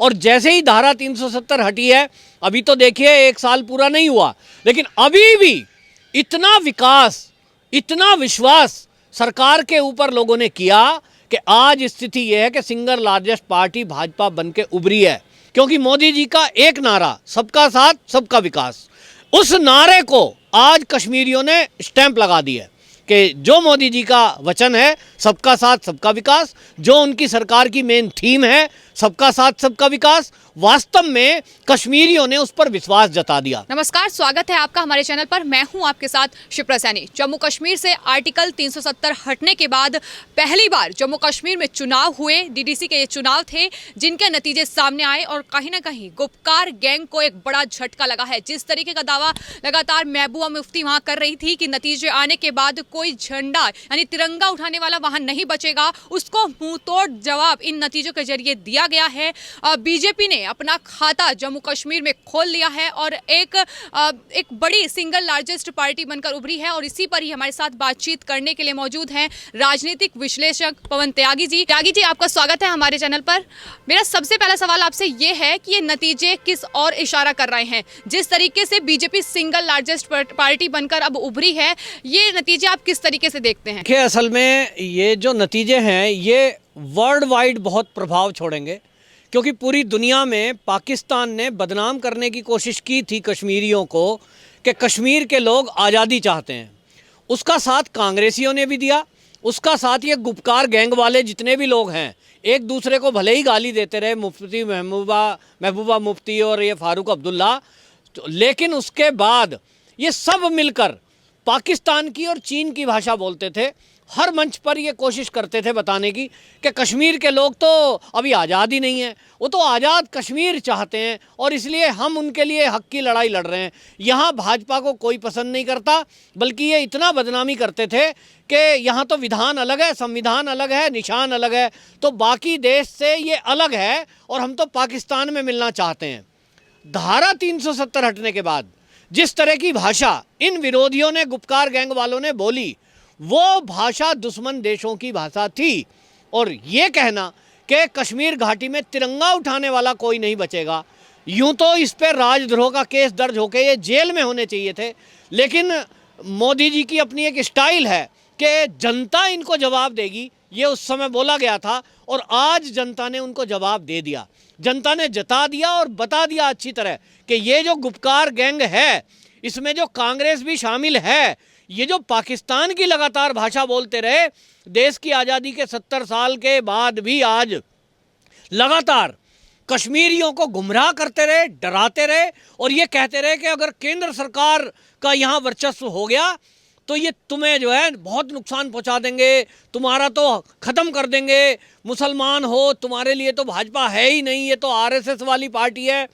और जैसे ही धारा 370 हटी है, अभी तो देखिए 1 साल पूरा नहीं हुआ, लेकिन अभी भी इतना विकास, इतना विश्वास सरकार के ऊपर लोगों ने किया कि आज स्थिति यह है कि सिंगल लार्जेस्ट पार्टी भाजपा बन के उभरी है। क्योंकि मोदी जी का एक नारा, सबका साथ सबका विकास, उस नारे को आज कश्मीरियों ने स्टैंप लगा दी है कि जो मोदी जी का वचन है, सबका साथ सबका विकास, जो उनकी सरकार की मेन थीम है, सबका साथ सबका विकास, वास्तव में कश्मीरियों ने उस पर विश्वास जता दिया। नमस्कार, स्वागत है आपका हमारे चैनल पर। मैं हूं आपके साथ शिप्रा सैनी। जम्मू कश्मीर से आर्टिकल 370 हटने के बाद पहली बार जम्मू कश्मीर में चुनाव हुए। डीडीसी के ये चुनाव थे जिनके नतीजे सामने आए और कहीं ना कहीं गुपकार गैंग को एक बड़ा झटका लगा है। जिस तरीके का दावा लगातार महबूबा मुफ्ती वहां कर रही थी कि नतीजे आने के बाद कोई झंडा यानी तिरंगा उठाने वाला वहां नहीं बचेगा, उसको मुंहतोड़ जवाब इन नतीजों के जरिए दिया गया है। बीजेपी ने अपना खाता जम्मू कश्मीर में खोल लिया है और एक बड़ी सिंगल लार्जेस्ट पार्टी बनकर उभरी है। और इसी पर ही हमारे साथ बातचीत करने के लिए मौजूद हैं राजनीतिक विश्लेषक पवन त्यागी जी। त्यागी जी, आपका स्वागत है हमारे चैनल पर। मेरा सबसे पहला सवाल आपसे ये है कि ये नतीजे किस और इशारा कर रहे हैं? जिस तरीके से बीजेपी सिंगल लार्जेस्ट पार्टी बनकर अब उभरी है, ये नतीजे आप किस तरीके से देखते हैं? कि असल में ये जो नतीजे हैं ये वर्ल्ड वाइड बहुत प्रभाव छोड़ेंगे, क्योंकि पूरी दुनिया में पाकिस्तान ने बदनाम करने की कोशिश की थी कश्मीरियों को कि कश्मीर के लोग आज़ादी चाहते हैं। उसका साथ कांग्रेसियों ने भी दिया, उसका साथ ये गुपकार गैंग वाले जितने भी लोग हैं एक दूसरे को भले ही गाली देते रहे, मुफ्ती महबूबा मुफ्ती और ये फारूक अब्दुल्ला, लेकिन उसके बाद ये सब मिलकर पाकिस्तान की और चीन की भाषा बोलते थे। हर मंच पर ये कोशिश करते थे बताने की कि कश्मीर के लोग तो अभी आज़ाद ही नहीं है, वो तो आज़ाद कश्मीर चाहते हैं और इसलिए हम उनके लिए हक की लड़ाई लड़ रहे हैं। यहाँ भाजपा को कोई पसंद नहीं करता, बल्कि ये इतना बदनामी करते थे कि यहाँ तो विधान अलग है, संविधान अलग है, निशान अलग है, तो बाकी देश से ये अलग है और हम तो पाकिस्तान में मिलना चाहते हैं। धारा 370 हटने के बाद जिस तरह की भाषा इन विरोधियों ने, गुपकार गैंग वालों ने बोली, वो भाषा दुश्मन देशों की भाषा थी। और ये कहना कि कश्मीर घाटी में तिरंगा उठाने वाला कोई नहीं बचेगा, यूं तो इस पर राजद्रोह का केस दर्ज होकर ये जेल में होने चाहिए थे, लेकिन मोदी जी की अपनी एक स्टाइल है कि जनता इनको जवाब देगी, ये उस समय बोला गया था और आज जनता ने उनको जवाब दे दिया। जनता ने जता दिया और बता दिया अच्छी तरह कि ये जो गुपकार गैंग है, इसमें जो कांग्रेस भी शामिल है, ये जो पाकिस्तान की लगातार भाषा बोलते रहे, देश की आज़ादी के 70 साल के बाद भी आज लगातार कश्मीरियों को गुमराह करते रहे, डराते रहे और ये कहते रहे कि अगर केंद्र सरकार का यहाँ वर्चस्व हो गया तो ये तुम्हें जो है बहुत नुकसान पहुँचा देंगे, तुम्हारा तो ख़त्म कर देंगे, मुसलमान हो तुम्हारे लिए तो भाजपा है ही नहीं, ये तो आरएसएस वाली पार्टी है।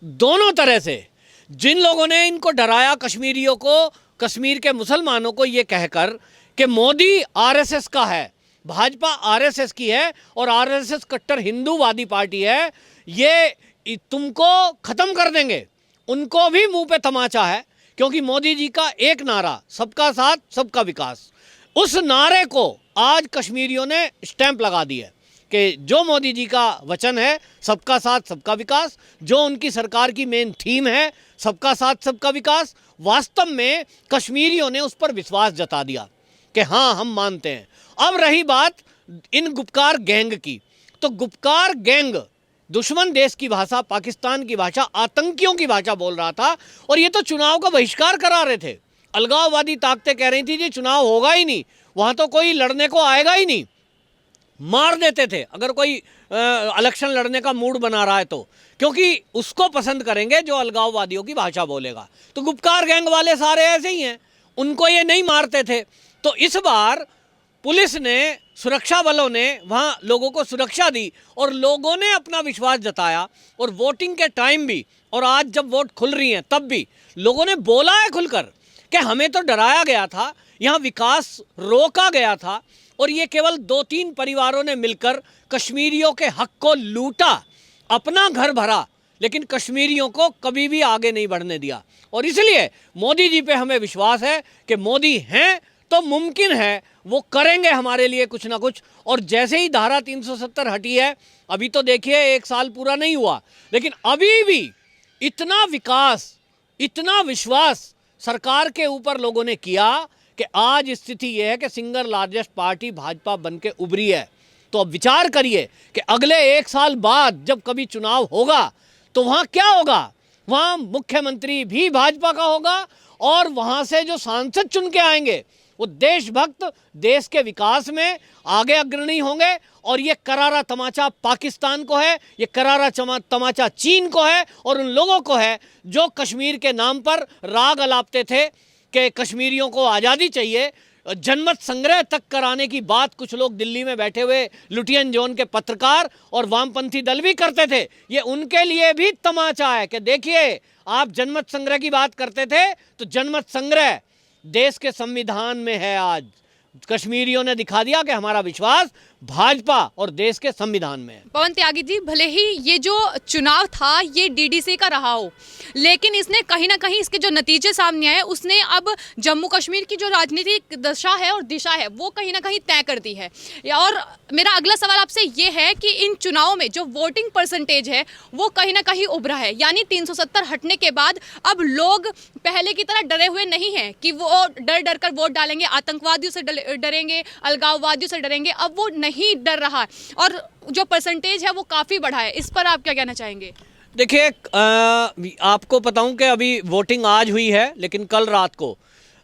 दोनों तरह से जिन लोगों ने इनको डराया कश्मीरियों को, कश्मीर के मुसलमानों को, ये कहकर कि मोदी आरएसएस का है, भाजपा आरएसएस की है और आरएसएस कट्टर हिंदूवादी पार्टी है, ये तुमको ख़त्म कर देंगे, उनको भी मुंह पे तमाचा है। क्योंकि मोदी जी का एक नारा, सबका साथ सबका विकास, उस नारे को आज कश्मीरियों ने स्टैंप लगा दी है कि जो मोदी जी का वचन है, सबका साथ सबका विकास, जो उनकी सरकार की मेन थीम है, सबका साथ सबका विकास, वास्तव में कश्मीरियों ने उस पर विश्वास जता दिया कि हाँ हम मानते हैं। अब रही बात इन गुपकार गैंग की, तो गुपकार गैंग दुश्मन देश की भाषा, पाकिस्तान की भाषा, आतंकियों की भाषा बोल रहा था और ये तो चुनाव का बहिष्कार करा रहे थे। अलगाववादी ताकतें कह रही थी जी चुनाव होगा ही नहीं, वहाँ तो कोई लड़ने को आएगा ही नहीं, मार देते थे अगर कोई इलेक्शन लड़ने का मूड बना रहा है तो, क्योंकि उसको पसंद करेंगे जो अलगाववादियों की भाषा बोलेगा। तो गुपकार गैंग वाले सारे ऐसे ही हैं, उनको ये नहीं मारते थे। तो इस बार पुलिस ने, सुरक्षा बलों ने वहाँ लोगों को सुरक्षा दी और लोगों ने अपना विश्वास जताया। और वोटिंग के टाइम भी और आज जब वोट खुल रही हैं तब भी लोगों ने बोला है खुलकर कि हमें तो डराया गया था, यहाँ विकास रोका गया था और ये केवल 2-3 परिवारों ने मिलकर कश्मीरियों के हक को लूटा, अपना घर भरा, लेकिन कश्मीरियों को कभी भी आगे नहीं बढ़ने दिया। और इसलिए मोदी जी पे हमें विश्वास है कि मोदी हैं तो मुमकिन है वो करेंगे हमारे लिए कुछ ना कुछ। और जैसे ही धारा 370 हटी है, अभी तो देखिए 1 साल पूरा नहीं हुआ, लेकिन अभी भी इतना विकास, इतना विश्वास सरकार के ऊपर लोगों ने किया कि आज स्थिति यह है कि सिंगल लार्जेस्ट पार्टी भाजपा बन के उभरी है। तो अब विचार करिए कि अगले 1 साल बाद जब कभी चुनाव होगा तो वहाँ क्या होगा। वहाँ मुख्यमंत्री भी भाजपा का होगा और वहाँ से जो सांसद चुन के आएंगे वो देशभक्त, देश के विकास में आगे अग्रणी होंगे। और ये करारा तमाचा पाकिस्तान को है, ये करारा तमाचा चीन को है और उन लोगों को है जो कश्मीर के नाम पर राग अलापते थे कि कश्मीरियों को आज़ादी चाहिए। जनमत संग्रह तक कराने की बात कुछ लोग दिल्ली में बैठे हुए लुटियन जोन के पत्रकार और वामपंथी दल भी करते थे। ये उनके लिए भी तमाचा है कि देखिए, आप जनमत संग्रह की बात करते थे तो जनमत संग्रह देश के संविधान में है। आज कश्मीरियों ने दिखा दिया कि हमारा विश्वास भाजपा और देश के संविधान में है। पवन त्यागी जी, भले ही ये जो चुनाव था ये डीडीसी का रहा हो, लेकिन इसने कहीं ना कहीं इसके जो नतीजे सामने आए उसने अब जम्मू कश्मीर की जो राजनीतिक दशा है और दिशा है वो कहीं ना कहीं तय कर दी है। और मेरा अगला सवाल आपसे ये है कि इन चुनावों में जो वोटिंग परसेंटेज है वो कहीं ना कहीं उभरा है, यानी 370 हटने के बाद अब लोग पहले की तरह डरे हुए नहीं हैं कि वो डर डर कर वोट डालेंगे, आतंकवादियों से डरेंगे, अलगाववादियों से डरेंगे। अब वो नहीं डर रहा है और जो परसेंटेज है वो काफ़ी बढ़ा है। इस पर आप क्या कहना चाहेंगे? देखिए, आपको बताऊं कि अभी वोटिंग आज हुई है, लेकिन कल रात को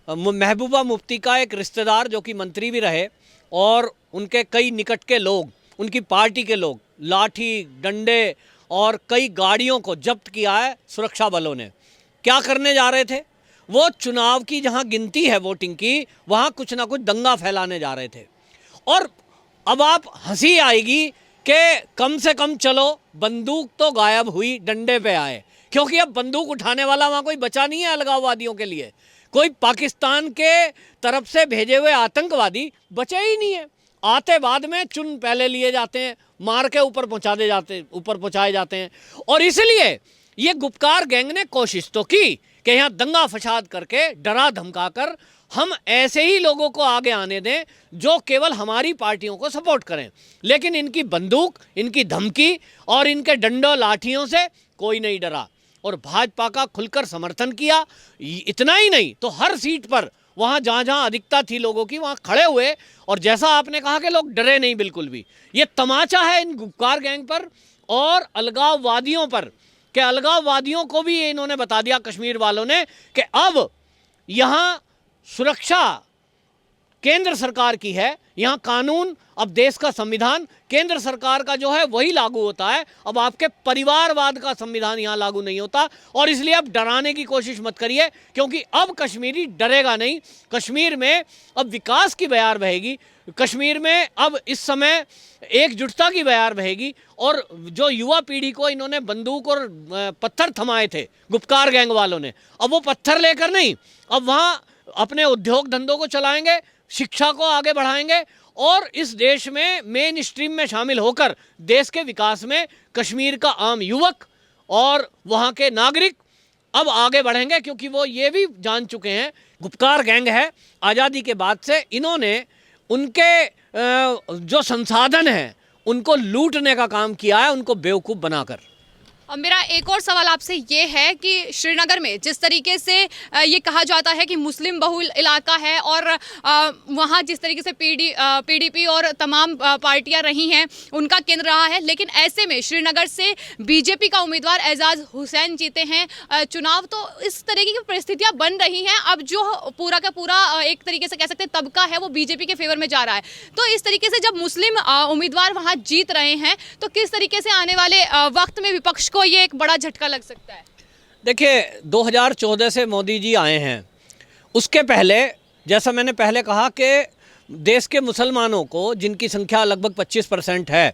महबूबा मुफ्ती का एक रिश्तेदार जो कि मंत्री भी रहे और उनके कई निकट के लोग, उनकी पार्टी के लोग, लाठी डंडे और कई गाड़ियों को जब्त किया है सुरक्षा बलों ने। क्या करने जा रहे थे? वो चुनाव की जहां गिनती है वोटिंग की, वहां कुछ ना कुछ दंगा फैलाने जा रहे थे। और अब आप हंसी आएगी कि कम से कम चलो बंदूक तो गायब हुई, डंडे पे आए, क्योंकि अब बंदूक उठाने वाला वहाँ कोई बचा नहीं है अलगाववादियों के लिए। कोई पाकिस्तान के तरफ से भेजे हुए आतंकवादी बचे ही नहीं है। आते बाद में चुन पहले लिए जाते हैं, मार के ऊपर पहुँचाए जाते हैं। और इसलिए ये गुपकार गैंग ने कोशिश तो की कि यहाँ दंगा फसाद करके, डरा धमका कर हम ऐसे ही लोगों को आगे आने दें जो केवल हमारी पार्टियों को सपोर्ट करें। लेकिन इनकी बंदूक, इनकी धमकी और इनके डंडों लाठियों से कोई नहीं डरा और भाजपा का खुलकर समर्थन किया। इतना ही नहीं तो हर सीट पर वहाँ जहाँ जहाँ अधिकता थी लोगों की, वहाँ खड़े हुए। और जैसा आपने कहा कि लोग डरे नहीं, बिल्कुल भी। ये तमाचा है इन गुपकार गैंग पर और अलगाववादियों पर कि अलगाववादियों को भी इन्होंने बता दिया कश्मीर वालों ने कि अब यहाँ सुरक्षा केंद्र सरकार की है, यहाँ कानून, अब देश का संविधान केंद्र सरकार का जो है वही लागू होता है। अब आपके परिवारवाद का संविधान यहाँ लागू नहीं होता। और इसलिए अब डराने की कोशिश मत करिए, क्योंकि अब कश्मीरी डरेगा नहीं। कश्मीर में अब विकास की बयार बहेगी, कश्मीर में अब इस समय एकजुटता की बयार बहेगी। और जो युवा पीढ़ी को इन्होंने बंदूक और पत्थर थमाए थे गुपकार गैंग वालों ने, अब वो पत्थर लेकर नहीं, अब वहाँ अपने उद्योग धंधों को चलाएंगे, शिक्षा को आगे बढ़ाएंगे और इस देश में मेन स्ट्रीम में शामिल होकर देश के विकास में कश्मीर का आम युवक और वहाँ के नागरिक अब आगे बढ़ेंगे। क्योंकि वो ये भी जान चुके हैं, गुपकार गैंग है, आज़ादी के बाद से इन्होंने उनके जो संसाधन हैं उनको लूटने का काम किया है, उनको बेवकूफ़ बनाकर। अब मेरा एक और सवाल आपसे ये है कि श्रीनगर में जिस तरीके से ये कहा जाता है कि मुस्लिम बहुल इलाका है और वहाँ जिस तरीके से पीडीपी और तमाम पार्टियां रही हैं उनका केंद्र रहा है, लेकिन ऐसे में श्रीनगर से बीजेपी का उम्मीदवार एजाज हुसैन जीते हैं चुनाव। तो इस तरीके की परिस्थितियाँ बन रही हैं। अब जो पूरा का पूरा एक तरीके से कह सकते हैं तबका है वो बीजेपी के फेवर में जा रहा है। तो इस तरीके से जब मुस्लिम उम्मीदवार वहाँ जीत रहे हैं तो किस तरीके से आने वाले वक्त में विपक्ष को ये एक बड़ा झटका लग सकता है? देखिए, 2014 से मोदी जी आए हैं, उसके पहले जैसा मैंने पहले कहा कि देश के मुसलमानों को, जिनकी संख्या लगभग 25% है,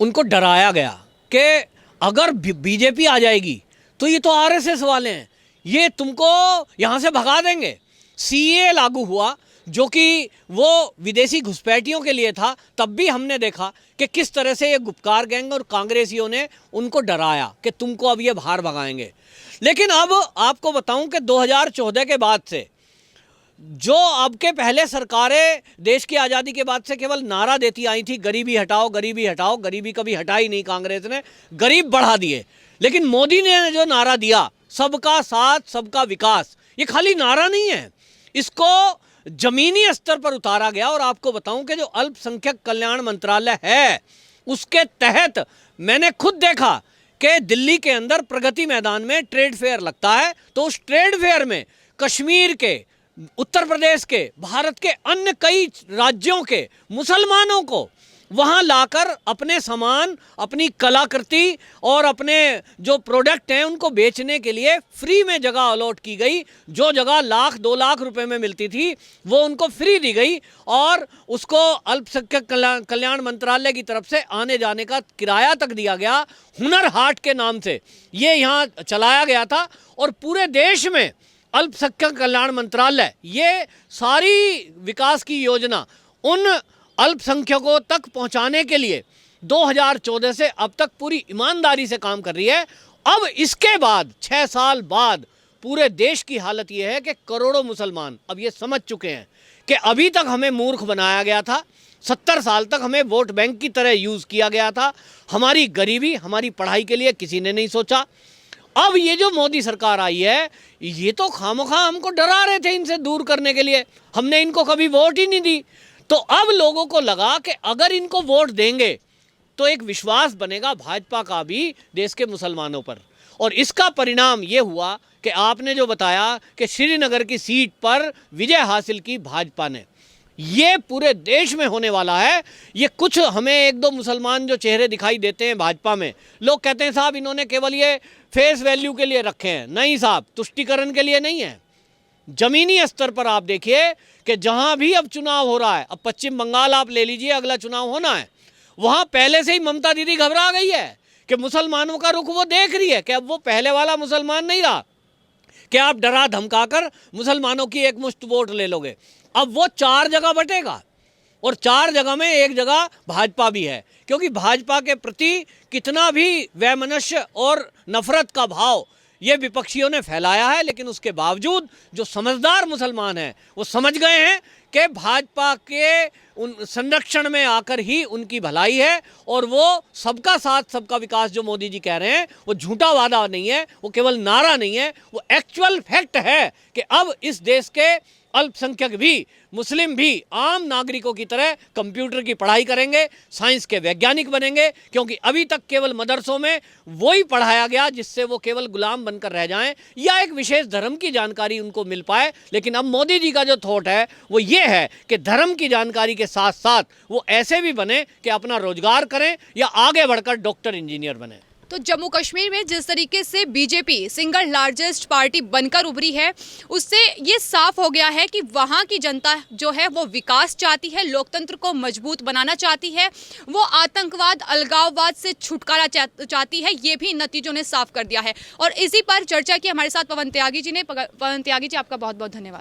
उनको डराया गया कि अगर बीजेपी आ जाएगी तो ये तो आरएसएस वाले हैं, ये तुमको यहाँ से भगा देंगे। सीए लागू हुआ जो कि वो विदेशी घुसपैठियों के लिए था, तब भी हमने देखा कि किस तरह से ये गुपकार गैंग और कांग्रेसियों ने उनको डराया कि तुमको अब ये बाहर भगाएंगे। लेकिन अब आपको बताऊं कि 2014 के बाद से जो अब के पहले सरकारें देश की आज़ादी के बाद से केवल नारा देती आई थी, गरीबी हटाओ गरीबी हटाओ, गरीबी कभी हटाई नहीं कांग्रेस ने, गरीब बढ़ा दिए। लेकिन मोदी ने जो नारा दिया, सबका साथ सबका विकास, ये खाली नारा नहीं है, इसको जमीनी स्तर पर उतारा गया। और आपको बताऊं कि जो अल्पसंख्यक कल्याण मंत्रालय है, उसके तहत मैंने खुद देखा कि दिल्ली के अंदर प्रगति मैदान में ट्रेड फेयर लगता है, तो उस ट्रेड फेयर में कश्मीर के, उत्तर प्रदेश के, भारत के अन्य कई राज्यों के मुसलमानों को वहां लाकर अपने सामान, अपनी कलाकृति और अपने जो प्रोडक्ट हैं उनको बेचने के लिए फ्री में जगह अलॉट की गई। जो जगह लाख 2 लाख रुपए में मिलती थी वो उनको फ्री दी गई और उसको अल्पसंख्यक कल्याण मंत्रालय की तरफ से आने जाने का किराया तक दिया गया। हुनर हाट के नाम से ये यहाँ चलाया गया था और पूरे देश में अल्पसंख्यक कल्याण मंत्रालय ये सारी विकास की योजना उन अल्पसंख्यकों तक पहुंचाने के लिए 2014 से अब तक पूरी ईमानदारी से काम कर रही है। अब इसके बाद 6 साल बाद पूरे देश की हालत यह है कि करोड़ों मुसलमान अब ये समझ चुके हैं कि अभी तक हमें मूर्ख बनाया गया था, 70 साल तक हमें वोट बैंक की तरह यूज़ किया गया था, हमारी गरीबी, हमारी पढ़ाई के लिए किसी ने नहीं सोचा। अब ये जो मोदी सरकार आई है, ये तो खामखा हमको डरा रहे थे इनसे दूर करने के लिए, हमने इनको कभी वोट ही नहीं दी। तो अब लोगों को लगा कि अगर इनको वोट देंगे तो एक विश्वास बनेगा भाजपा का भी देश के मुसलमानों पर। और इसका परिणाम ये हुआ कि आपने जो बताया कि श्रीनगर की सीट पर विजय हासिल की भाजपा ने, ये पूरे देश में होने वाला है। ये कुछ हमें 1-2 मुसलमान जो चेहरे दिखाई देते हैं भाजपा में, लोग कहते हैं साहब इन्होंने केवल ये फेस वैल्यू के लिए रखे हैं। नहीं साहब, तुष्टीकरण के लिए नहीं है। जमीनी स्तर पर आप देखिए कि जहां भी अब चुनाव हो रहा है, अब पश्चिम बंगाल आप ले लीजिए, अगला चुनाव होना है, वहां पहले से ही ममता दीदी घबरा गई है कि मुसलमानों का रुख वो देख रही है कि अब वो पहले वाला मुसलमान नहीं रहा कि आप डरा धमकाकर मुसलमानों की एक मुश्त वोट ले लोगे। अब वो 4 जगह बटेगा और 4 जगह में एक जगह भाजपा भी है, क्योंकि भाजपा के प्रति कितना भी वैमनस्य और नफरत का भाव ये विपक्षियों ने फैलाया है, लेकिन उसके बावजूद जो समझदार मुसलमान हैं वो समझ गए हैं कि भाजपा के उन संरक्षण में आकर ही उनकी भलाई है। और वो सबका साथ सबका विकास जो मोदी जी कह रहे हैं वो झूठा वादा नहीं है, वो केवल नारा नहीं है, वो एक्चुअल फैक्ट है कि अब इस देश के अल्पसंख्यक भी, मुस्लिम भी आम नागरिकों की तरह कंप्यूटर की पढ़ाई करेंगे, साइंस के वैज्ञानिक बनेंगे। क्योंकि अभी तक केवल मदरसों में वही पढ़ाया गया जिससे वो केवल गुलाम बनकर रह जाएं या एक विशेष धर्म की जानकारी उनको मिल पाए। लेकिन अब मोदी जी का जो थॉट है वो ये है कि धर्म की जानकारी के साथ साथ वो ऐसे भी बने कि अपना रोजगार करें या आगे बढ़कर डॉक्टर, इंजीनियर बने। तो जम्मू कश्मीर में जिस तरीके से बीजेपी सिंगल लार्जेस्ट पार्टी बनकर उभरी है, उससे ये साफ हो गया है कि वहाँ की जनता जो है वो विकास चाहती है, लोकतंत्र को मजबूत बनाना चाहती है, वो आतंकवाद, अलगाववाद से छुटकारा चाहती है। ये भी नतीजों ने साफ कर दिया है। और इसी पर चर्चा की हमारे साथ पवन त्यागी जी ने। पवन त्यागी जी, आपका बहुत बहुत धन्यवाद।